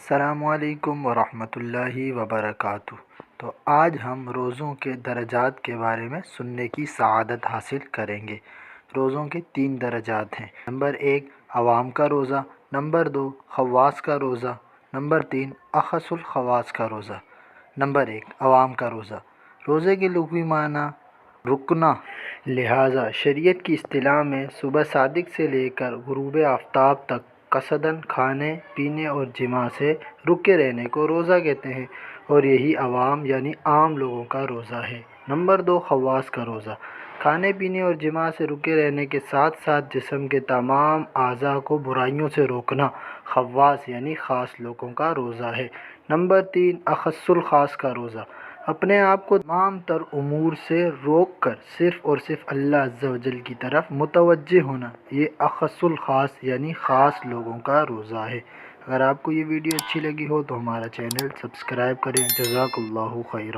السلام علیکم ورحمۃ اللہ وبرکاتہ۔ تو آج ہم روزوں کے درجات کے بارے میں سننے کی سعادت حاصل کریں گے۔ روزوں کے 3 درجات ہیں۔ نمبر 1 عوام کا روزہ، نمبر 2 خواص کا روزہ، نمبر 3 اخص الخواص کا روزہ۔ نمبر 1 عوام کا روزہ۔ روزے کے لغوی معنی رکنا، لہٰذا شریعت کی اصطلاح میں صبح صادق سے لے کر غروب آفتاب تک قصداً کھانے پینے اور جماع سے رکے رہنے کو روزہ کہتے ہیں، اور یہی عوام یعنی عام لوگوں کا روزہ ہے۔ نمبر 2 خواص کا روزہ۔ کھانے پینے اور جماع سے رکے رہنے کے ساتھ ساتھ جسم کے تمام اعضاء کو برائیوں سے روکنا خواص یعنی خاص لوگوں کا روزہ ہے۔ نمبر 3 اخص الخاص کا روزہ۔ اپنے آپ کو تمام تر امور سے روک کر صرف اور صرف اللہ عز و جل کی طرف متوجہ ہونا، یہ اخص الخاص یعنی خاص لوگوں کا روزہ ہے۔ اگر آپ کو یہ ویڈیو اچھی لگی ہو تو ہمارا چینل سبسکرائب کریں۔ جزاک اللہ خیر۔